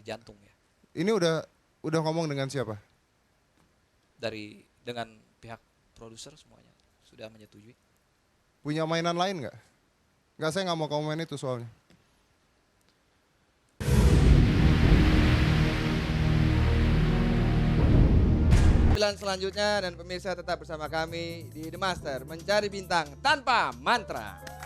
jantung ya. Ini udah ngomong dengan siapa? Dengan pihak produser semuanya sudah menyetujui. Punya mainan lain nggak? Nggak, saya nggak mau kamu main itu soalnya. Selanjutnya dan pemirsa tetap bersama kami di The Master Mencari Bintang Tanpa Mantra.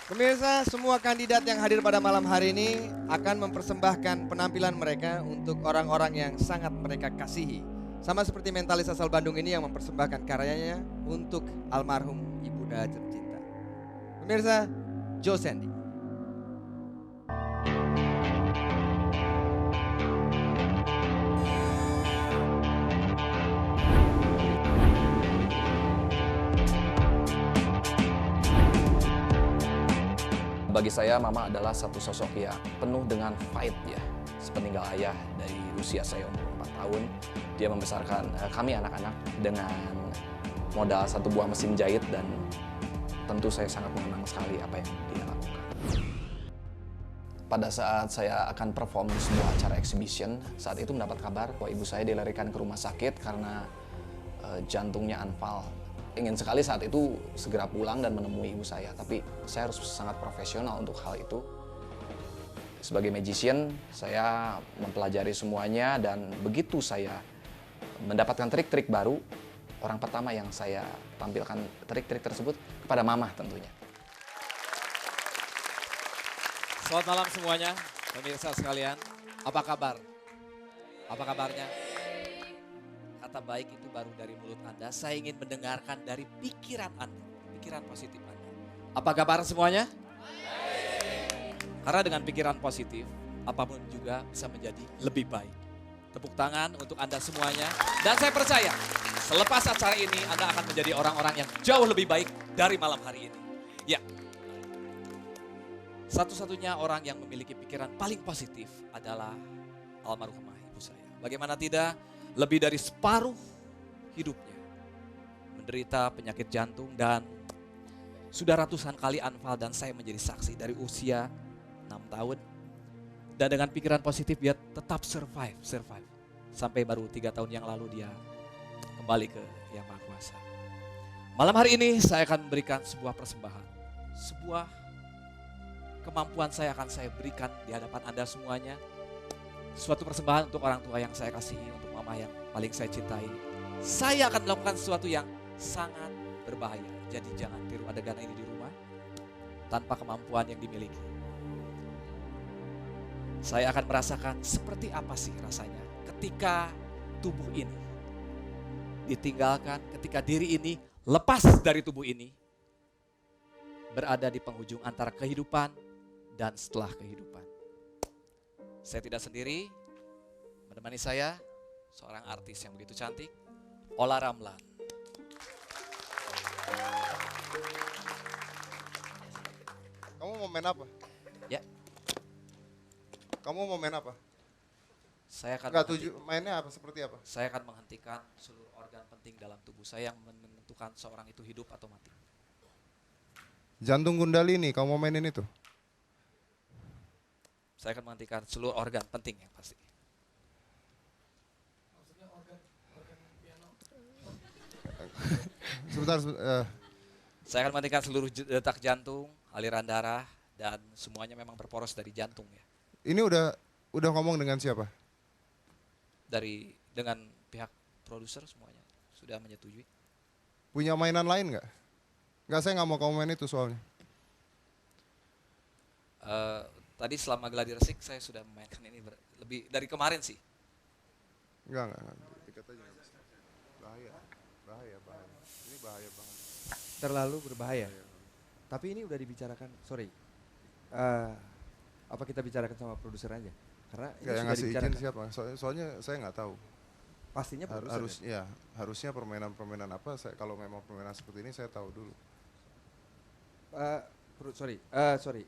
Pemirsa, semua kandidat yang hadir pada malam hari ini akan mempersembahkan penampilan mereka untuk orang-orang yang sangat mereka kasihi. Sama seperti mentalis asal Bandung ini yang mempersembahkan karyanya untuk almarhum ibunda tercinta. Pemirsa, Joe Sandy. Bagi saya, mama adalah satu sosok yang penuh dengan fight ya. Sepeninggal ayah dari usia saya umur 4 tahun, dia membesarkan kami anak-anak dengan modal satu buah mesin jahit dan tentu saya sangat mengenang sekali apa yang dia lakukan. Pada saat saya akan perform di sebuah acara exhibition, saat itu mendapat kabar bahwa ibu saya dilarikan ke rumah sakit karena jantungnya anfal. Ingin sekali saat itu segera pulang dan menemui ibu saya, tapi saya harus sangat profesional untuk hal itu. Sebagai magician, saya mempelajari semuanya dan begitu saya mendapatkan trik-trik baru, orang pertama yang saya tampilkan trik-trik tersebut kepada mama tentunya. Selamat malam semuanya, pemirsa sekalian. Apa kabar? Apa kabarnya? Kata baik itu baru dari mulut Anda. Saya ingin mendengarkan dari pikiran Anda, pikiran positif Anda. Apa kabar semuanya? Karena dengan pikiran positif, apapun juga bisa menjadi lebih baik. Tepuk tangan untuk Anda semuanya. Dan saya percaya, selepas acara ini Anda akan menjadi orang-orang yang jauh lebih baik dari malam hari ini. Ya, satu-satunya orang yang memiliki pikiran paling positif adalah almarhumah ibu saya. Bagaimana tidak, lebih dari separuh hidupnya menderita penyakit jantung dan sudah ratusan kali anfal dan saya menjadi saksi dari usia 6 tahun. Dan dengan pikiran positif dia tetap survive. Sampai baru 3 tahun yang lalu dia kembali ke Yang Maha Kuasa. Malam hari ini saya akan memberikan sebuah persembahan. Sebuah kemampuan saya akan saya berikan di hadapan Anda semuanya. Suatu persembahan untuk orang tua yang saya kasihi, untuk mama yang paling saya cintai. Saya akan melakukan sesuatu yang sangat berbahaya. Jadi jangan tiru adegan ini di rumah tanpa kemampuan yang dimiliki. Saya akan merasakan seperti apa sih rasanya ketika tubuh ini ditinggalkan, ketika diri ini lepas dari tubuh ini, berada di penghujung antara kehidupan dan setelah kehidupan. Saya tidak sendiri, menemani saya seorang artis yang begitu cantik, Ola Ramlan. Kamu mau main apa? Ya, Kamu mau main apa? saya akan Nggak, mainnya apa? Seperti apa? saya akan menghentikan seluruh organ penting dalam tubuh saya yang menentukan seorang itu hidup atau mati. Jantung Gundalini, kamu mau mainin itu? Saya akan menghentikan seluruh organ penting yang pasti. Sebentar, Saya akan menghentikan seluruh detak jantung, aliran darah, dan semuanya memang berporos dari jantung ya. ini udah ngomong dengan siapa? Dengan pihak produser semuanya sudah menyetujui. Punya mainan lain nggak? Nggak, saya nggak mau kamu main itu soalnya. Tadi selama gladi resik saya sudah memainkan ini lebih dari kemarin sih. Enggak. Dekat aja. Bahaya. Ini bahaya banget. Terlalu berbahaya. Tapi ini udah dibicarakan, apa kita bicarakan sama produser aja? Karena ini Yang sudah ngasih izin dibicarakan. siapa? Soalnya saya nggak tahu. Pastinya produser. Harusnya permainan apa? Kalau memang permainan seperti ini saya tahu dulu. sorry.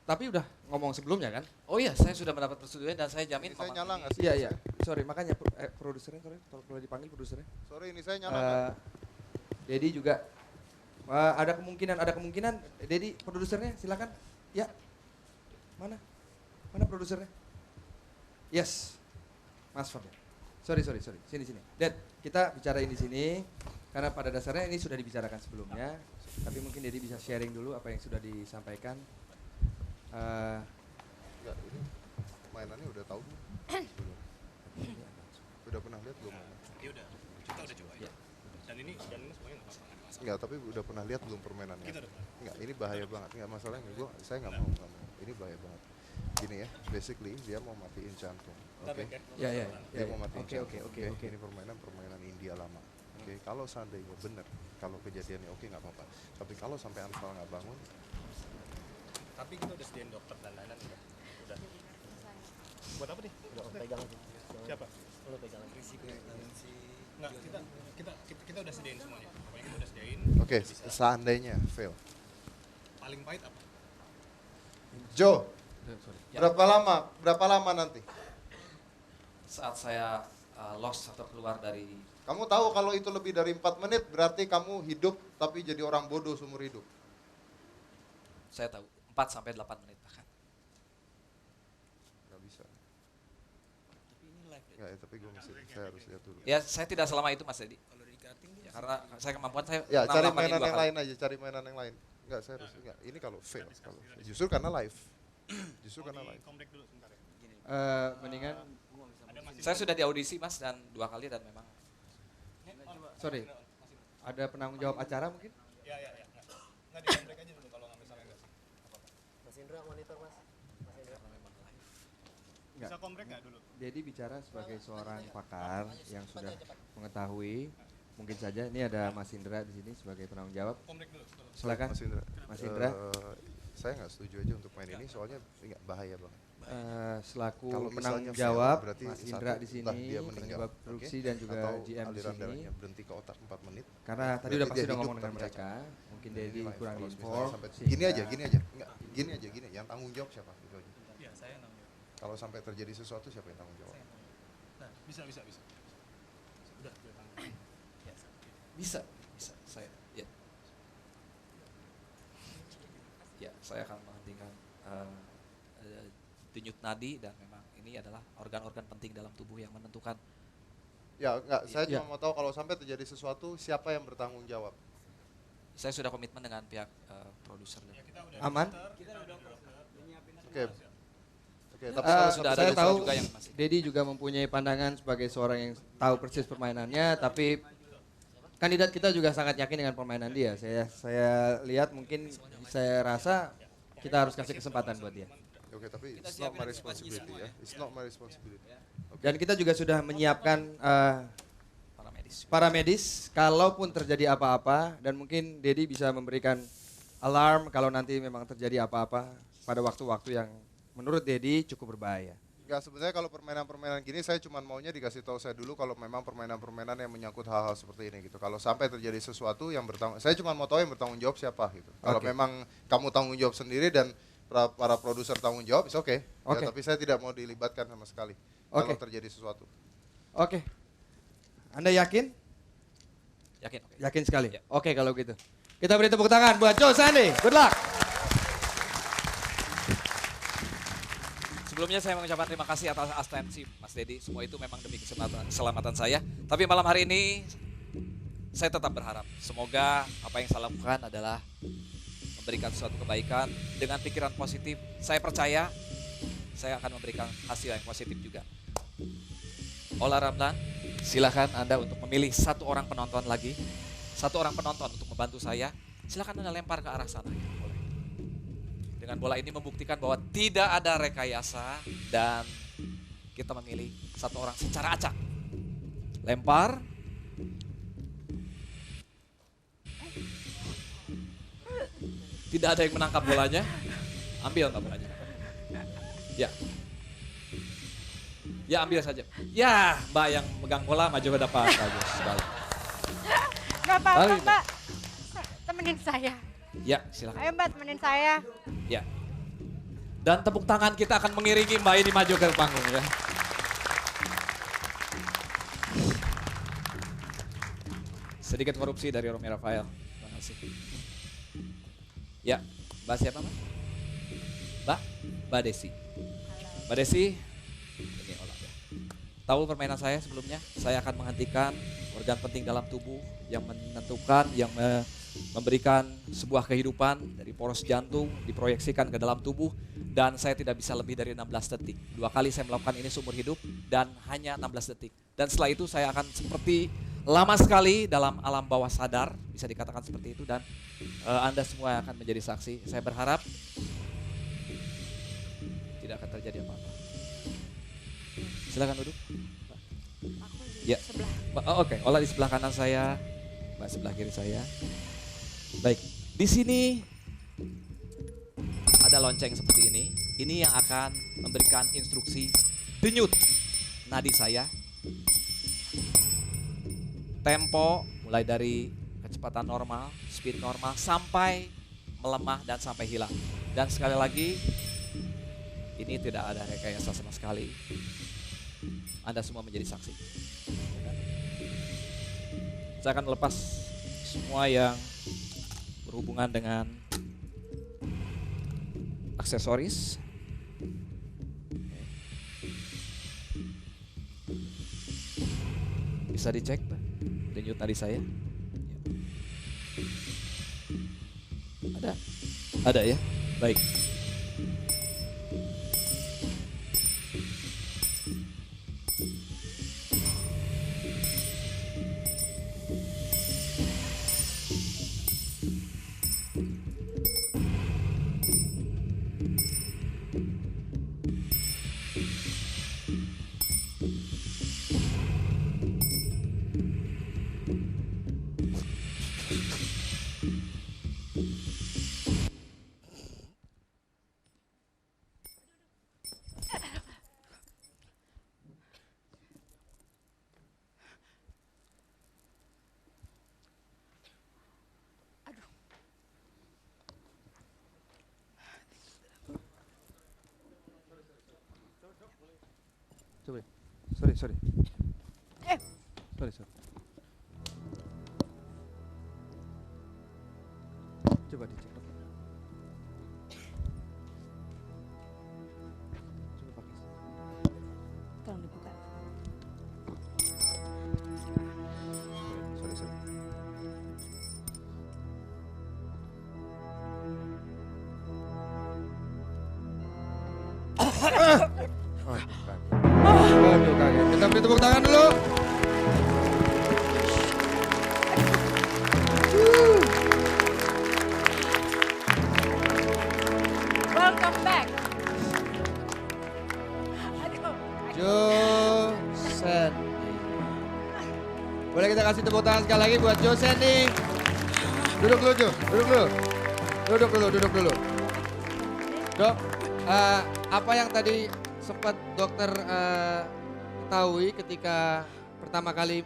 Tapi udah ngomong sebelumnya kan? Oh iya, saya sudah mendapat persetujuan dan saya jamin Ini saya Mama nyala Tini- nggak sih? Iya. Sorry, makanya produsernya, sorry, kalau boleh dipanggil produsernya. Sorry, ini saya nyala nggak? Dedi juga ada kemungkinan. Dedi produsernya silakan. Ya. Mana produsernya? Yes. Mas Fabian. Sorry. Sini. Dad, kita bicarain di sini karena pada dasarnya ini sudah dibicarakan sebelumnya. Tapi mungkin Dedi bisa sharing dulu apa yang sudah disampaikan. Enggak, ini mainannya udah tahu belum? Sebelumnya. Udah pernah lihat belum? Ya udah, kita udah coba ya. Dan ini semuanya nggak apa-apa. Enggak, tapi udah pernah lihat belum permainannya? Kita udah pernah. Enggak, ini bahaya banget. Enggak masalahnya, saya nggak mau. Ini bahaya banget. Gini ya, basically dia mau matiin jantung. Oke. Ya. Dia mau matiin Oke. jantung. Ini permainan India lama. Oke, kalau seandainya benar, kalau kejadiannya oke nggak apa-apa. Tapi kalau sampai Anfal nggak bangun, Tapi kita udah sediain dokter dan lain-lain udah. Buat apa nih? Udah pegang Siapa? lu pegang lagi. Nggak, kita udah sediain semuanya. Pokoknya kita udah sediain. oke, seandainya fail. Paling pahit apa? Joe, Ya. berapa lama nanti? Saat saya lost atau keluar dari Kamu tahu kalau itu lebih dari 4 menit berarti kamu hidup tapi jadi orang bodoh seumur hidup. saya tahu 4 sampai 8 menit bahkan. Nggak bisa. Nggak, ya, tapi saya harus lihat dulu. Ya, saya tidak selama itu Mas Dedi. Ya, karena saya kemampuan saya Ya, pernah cari melakukan ini mainan 2 yang kali. lain aja, cari mainan yang lain. Enggak, saya harus enggak. Ini kalau fail, justru karena live. Justru karena live. Komplek dulu sebentar ya. Mendingan Saya sudah di audisi Mas dan 2 kali dan memang sorry. Ada penanggung jawab acara mungkin? Ya. Nggak di komplek aja dulu kalau nggak misalnya nggak sih. Mas Indra monitor Mas. Bisa komplek nggak dulu? Dedi bicara sebagai seorang pakar yang sudah mengetahui. Mungkin saja ini ada Mas Indra di sini sebagai penanggung jawab. Komplek dulu. Silakan. Mas Indra. Mas Indra. Saya nggak setuju aja untuk main ini soalnya nggak bahaya banget. Selaku Kalau penanggung misalnya fail, jawab berarti Mas satu, Indra di entah sini, dia meninggal, penyebab produksi oke? dan juga Atau GM di aliran sini. darahnya berhenti ke otak 4 menit. Karena tadi Berarti udah pasti dia udah hidup ngomong dengan tapi mereka. Mungkin Dedi Ini live. kurang Kalau misalnya inform. sampai- sehingga- gini aja. Enggak, gini. Yang tanggung jawab siapa? Gitu aja. Iya, saya nanggung. Kalau sampai terjadi sesuatu siapa yang tanggung jawab? Nah, bisa. Udah tanggung. bisa saya ya saya akan menghentikan denyut nadi dan memang ini adalah organ-organ penting dalam tubuh yang menentukan. Ya, enggak. Saya Ya. cuma mau tahu kalau sampai terjadi sesuatu siapa yang bertanggung jawab? Saya sudah komitmen dengan pihak produser. Aman? Oke. Oke, tapi Eh, kalau sudah ada saya dokter tahu juga yang masih. Dedi juga mempunyai pandangan sebagai seorang yang tahu persis permainannya, tapi kandidat kita juga sangat yakin dengan permainan dia. Saya lihat mungkin saya rasa kita harus kasih kesempatan buat dia. Oke, tapi it's not my responsibility ya. It's not my responsibility. Dan kita juga sudah menyiapkan Para medis. para medis kalaupun terjadi apa-apa dan mungkin Dedi bisa memberikan alarm kalau nanti memang terjadi apa-apa pada waktu-waktu yang menurut Dedi cukup berbahaya. Enggak, sebenarnya kalau permainan-permainan gini saya cuma maunya dikasih tahu saya dulu kalau memang permainan-permainan yang menyangkut hal-hal seperti ini gitu. Kalau sampai terjadi sesuatu yang bertanggung, saya cuma mau tahu yang bertanggung jawab siapa gitu. Kalau Oke. memang kamu tanggung jawab sendiri dan para produser tanggung jawab, oke. Oke. Ya, tapi saya tidak mau dilibatkan sama sekali kalau Oke. terjadi sesuatu. Oke. Anda yakin? Yakin? Oke. Yakin sekali? Ya. Oke kalau gitu. Kita beri tepuk tangan buat Joe Sandy. Good luck. Sebelumnya saya mengucapkan terima kasih atas asistensi Mas Dedi. Semua itu memang demi keselamatan saya. Tapi malam hari ini saya tetap berharap semoga apa yang saya lakukan adalah memberikan suatu kebaikan dengan pikiran positif. Saya percaya saya akan memberikan hasil yang positif juga. Ola Ramlan, silakan Anda untuk memilih 1 orang penonton lagi. 1 orang penonton untuk membantu saya. Silakan Anda lempar ke arah sana. Boleh. Dengan bola ini membuktikan bahwa tidak ada rekayasa dan kita memilih 1 orang secara acak. Lempar. Tidak ada yang menangkap bolanya. Ambil nggak bolanya? Ya. Ya ambil saja. Ya, Mbak yang megang bola maju ke depan. Bagus, baik. Gak apa-apa Balik, Mbak, temenin saya. Ya, silakan. Ayo Mbak temenin saya. Ya. Dan tepuk tangan kita akan mengiringi Mbak ini maju ke panggung ya. Sedikit korupsi dari Romi Rafael. Terima kasih. Ya, Mbak siapa Mbak? Mbak Desi. Mbak Desi, ini olah ya. Tahu permainan saya sebelumnya? Saya akan menghentikan organ penting dalam tubuh yang menentukan, yang memberikan sebuah kehidupan dari poros jantung diproyeksikan ke dalam tubuh dan saya tidak bisa lebih dari 16 detik. 2 kali saya melakukan ini seumur hidup dan hanya 16 detik. Dan setelah itu saya akan seperti lama sekali dalam alam bawah sadar, bisa dikatakan seperti itu dan Anda semua akan menjadi saksi. Saya berharap tidak akan terjadi apa-apa. Silakan duduk. Aku di Ya. sebelah. Oke, Ola di sebelah kanan saya, Mbak sebelah kiri saya. Baik, di sini ada lonceng seperti ini. Ini yang akan memberikan instruksi denyut nadi saya. Tempo mulai dari kecepatan normal, speed normal, sampai melemah dan sampai hilang. Dan sekali lagi, ini tidak ada rekayasa sama sekali. Anda semua menjadi saksi. Saya akan lepas semua yang berhubungan dengan aksesoris. Bisa dicek Pak, denyut tadi saya. Ada ya? Baik. Sorry. Sorry. Coba dicek. Coba pakai. Tolong dibuka. Sorry. Waduh kaget. Kita beri tepuk tangan dulu. Welcome back. Aduh. Joe Sandy. Boleh kita kasih tepuk tangan sekali lagi buat Joe Sandy. Duduk dulu, Joe. Duduk dulu. Dok, apa yang tadi sempat dokter ketahui ketika pertama kali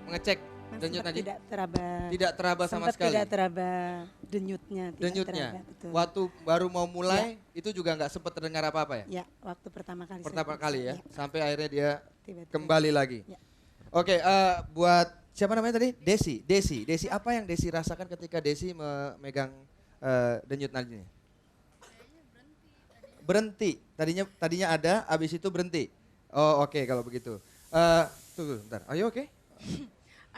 mengecek denyut Sempat tadi? tidak teraba sama sempat sekali. tidak teraba denyutnya tidak Denyutnya. teraba, betul. Waktu baru mau mulai itu juga nggak sempat terdengar apa-apa ya? Ya, waktu pertama kali Pertama saya kali ya, periksa, sampai akhirnya dia tiba-tiba. kembali lagi. Ya. Oke, buat siapa namanya tadi? Desi, apa yang Desi rasakan ketika Desi memegang denyut nadinya? Berhenti. Tadinya ada, abis itu berhenti. Oh, oke kalau begitu. Tunggu bentar. Ayo oke?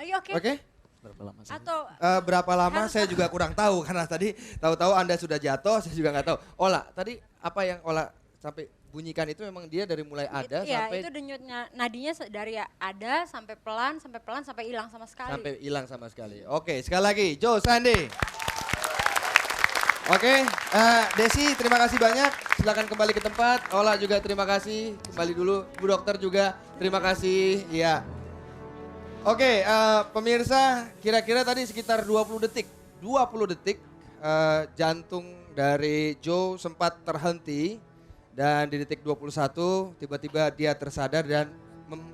Ayo oke. Oke? Berapa lama sih? Atau Berapa lama saya juga kurang tahu karena tadi tahu-tahu Anda sudah jatuh, saya juga nggak tahu. Ola, tadi apa yang Ola sampai bunyikan itu memang dia dari mulai ada ya, sampai itu denyutnya nadinya dari ada sampai pelan sampai hilang sama sekali. sampai hilang sama sekali. Oke, sekali lagi, Joe Sandy. Oke, Desi terima kasih banyak. Silakan kembali ke tempat. Ola juga terima kasih. Kembali dulu. Bu Dokter juga terima kasih. Iya. Oke, pemirsa, kira-kira tadi sekitar 20 detik. 20 detik jantung dari Joe sempat terhenti dan di detik 21 tiba-tiba dia tersadar dan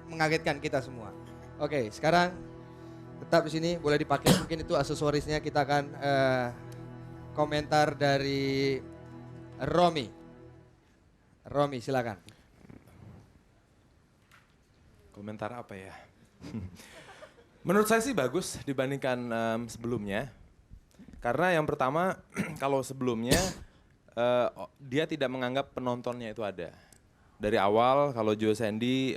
mengagetkan kita semua. Oke, sekarang tetap di sini boleh dipakai. Mungkin itu aksesorisnya. Kita akan komentar dari Romi. Romi, silakan. Komentar apa ya? Menurut saya sih bagus dibandingkan sebelumnya. Karena yang pertama, kalau sebelumnya dia tidak menganggap penontonnya itu ada. Dari awal kalau Joe Sandy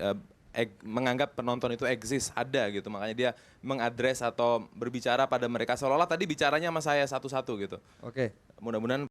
menganggap penonton itu eksis, ada gitu. Makanya dia mengadres atau berbicara pada mereka seolah-olah tadi bicaranya sama saya satu-satu gitu. Oke. Mudah-mudahan